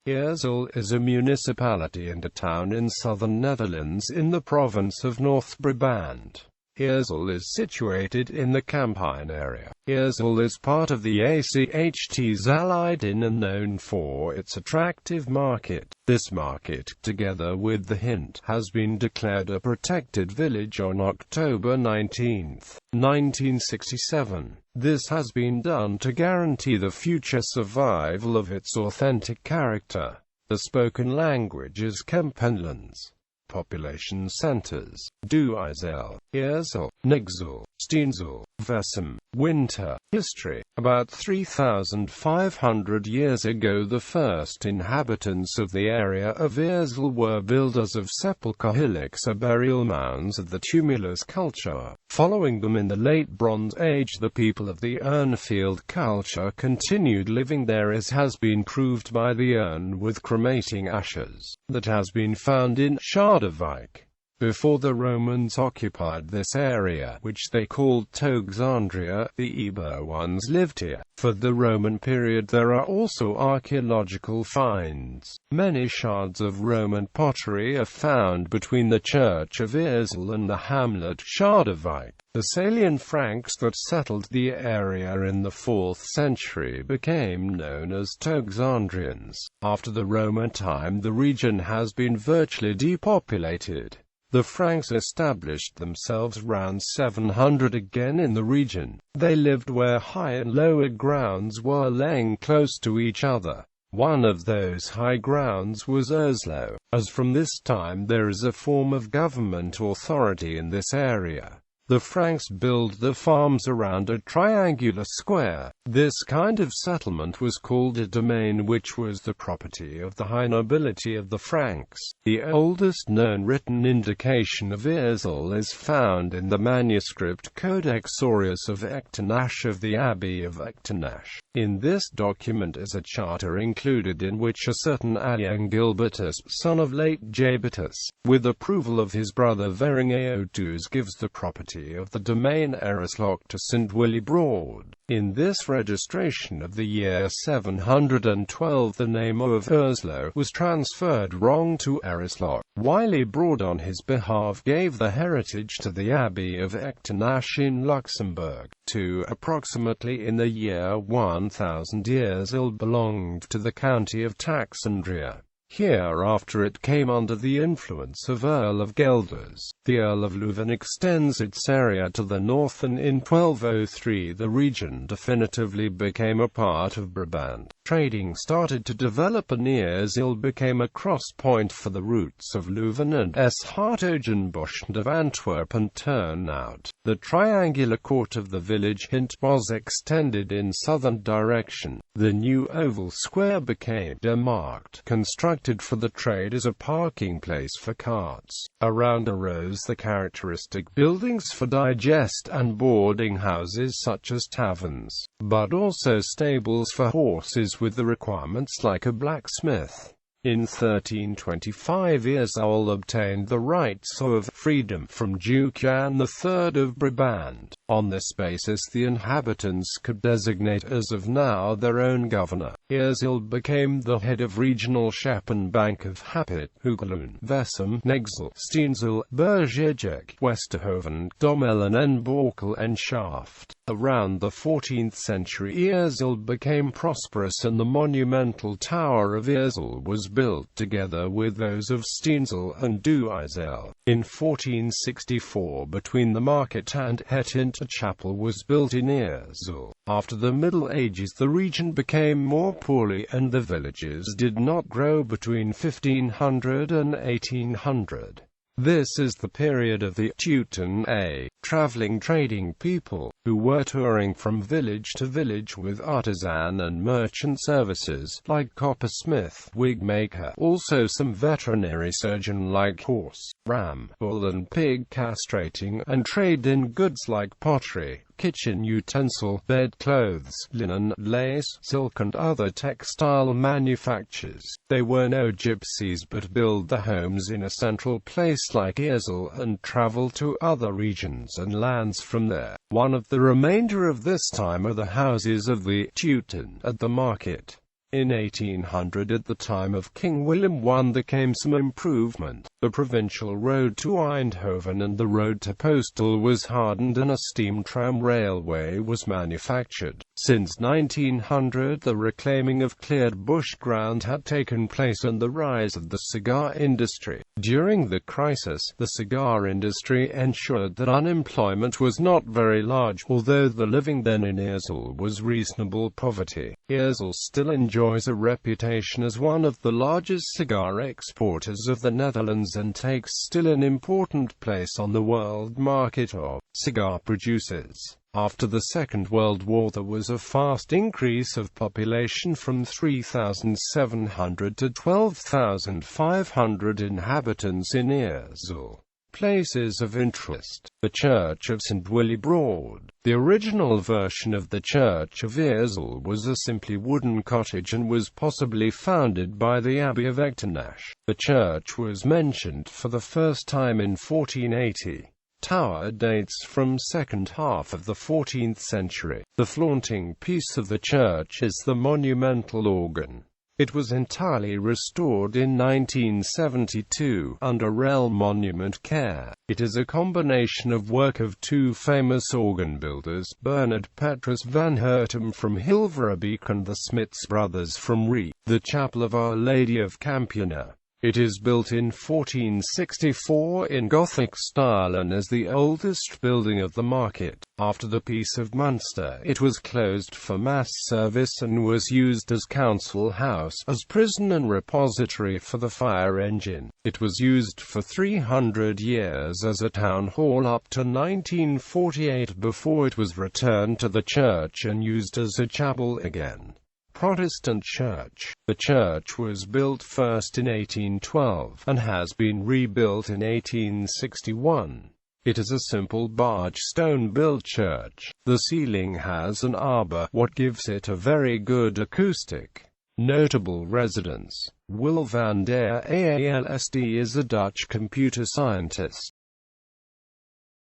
Eersel is a municipality and a town in southern Netherlands in the province of North Brabant.Eersel is situated in the Campine area. Eersel is part of the Acht Zaligheden and known for its attractive market. This market, together with the Hint, has been declared a protected village on October 19, 1967. This has been done to guarantee the future survival of its authentic character. The spoken language is Campine. Population centers: Eersel, Nigzel, Steensel, Vessem. Winter. History. About 3,500 years ago the first inhabitants of the area of Eersel were builders of sepulchre hillocks or burial mounds of the tumulus culture. Following them in the late Bronze Age, the people of the Urnfield culture continued living there, as has been proved by the urn with cremating ashes that has been found in Scharderwijk. Before the Romans occupied this area, which they called Toxandria, the Iber ones lived here. For the Roman period there are also archaeological finds. Many shards of Roman pottery are found between the church of Eersel and the hamlet Scharderwijk. The Salian Franks that settled the area in the 4th century became known as Toxandrians. After the Roman time the region has been virtually depopulated. The Franks established themselves round 700 again in the region. They lived where high and lower grounds were laying close to each other. One of those high grounds was Eersel, as from this time there is a form of government authority in this area. The Franks built the farms around a triangular square. This kind of settlement was called a domain, which was the property of the high nobility of the Franks. The oldest known written indication of Eersel is found in the manuscript Codex Aureus of Echternach of the Abbey of Echternach. In this document is a charter included in which a certain Adjan Gilbertus, son of late Jabetus, with approval of his brother Veringeotus, gives the property of the domain Eersel to St. Willibrord. In this registration of the year 712 the name of Eersel was transferred wrong to Eersel. Willibrord on his behalf gave the heritage to the Abbey of Echternach in Luxembourg. Approximately in the year 1000 Eersel belonged to the county of Toxandria. Hereafter it came under the influence of Earl of Gelders. The Earl of Leuven extends its area to the north, and in 1203 the region definitively became a part of Brabant. Trading started to develop and Eersel became a cross point for the routes of Leuven and Hertogenbosch of Antwerp and Turnhout. The triangular court of the village Hint was extended in southern direction. The new oval square became demarked, constructed for the trade as a parking place for carts. Around arose the characteristic buildings for digest and boarding houses such as taverns, but also stables for horses with the requirements like a blacksmith. In 1325 Eersel obtained the rights of freedom from Duke Jan III of Brabant. On this basis the inhabitants could designate as of now their own governor. Eersel became the head of regional Schepen Bank of Hapit, Hoogloon, Vessem, Nigzel, Steensel, Bergijk, Westerhoven, Domelen en Borkel en Schaft. Around the 14th century Eersel became prosperous and the monumental Tower of Eersel was built together with those of Steensel and Eersel. In 1464 between the market and Het a chapel was built in Eersel. After the Middle Ages the region became more poorly and the villages did not grow between 1500 and 1800. This is the period of the Teuton, traveling trading people, who were touring from village to village with artisan and merchant services, like coppersmith, wig maker, also some veterinary surgeon like horse, ram, bull and pig castrating, and trade in goods like pottery, kitchen utensil, bedclothes, linen, lace, silk and other textile manufactures. They were no gypsies but build their homes in a central place like Eersel and travel to other regions and lands from there. One of the remainder of this time are the houses of the Teuton at the market. In 1800, at the time of King William I, there came some improvement. The provincial road to Eindhoven and the road to Postal was hardened and a steam tram railway was manufactured. Since 1900, the reclaiming of cleared bush ground had taken place and the rise of the cigar industry. During the crisis, the cigar industry ensured that unemployment was not very large, although the living then in Eersel was reasonable poverty. Eersel still enjoys a reputation as one of the largest cigar exporters of the Netherlands and takes still an important place on the world market of cigar producers. After the Second World War, there was a fast increase of population from 3,700 to 12,500 inhabitants in Eersel. Places of interest: the Church of St. Willibrord. The original version of the Church of Eersel was a simply wooden cottage and was possibly founded by the Abbey of Echternach. The church was mentioned for the first time in 1480. Tower dates from second half of the 14th century. The flaunting piece of the church is the monumental organ. It was entirely restored in 1972, under Rel Monument care. It is a combination of work of two famous organ builders, Bernard Petrus van Hertem from Hilverenbeek and the Smits brothers from Rie. The Chapel of Our Lady of Campine. It is built in 1464 in Gothic style and is the oldest building of the market. After the Peace of Munster, it was closed for mass service and was used as council house, as prison and repository for the fire engine. It was used for 300 years as a town hall up to 1948 before it was returned to the church and used as a chapel again. Protestant church. The church was built first in 1812, and has been rebuilt in 1861. It is a simple barge stone-built church. The ceiling has an arbor, what gives it a very good acoustic. Notable residents: Wil van der Aalst is a Dutch computer scientist.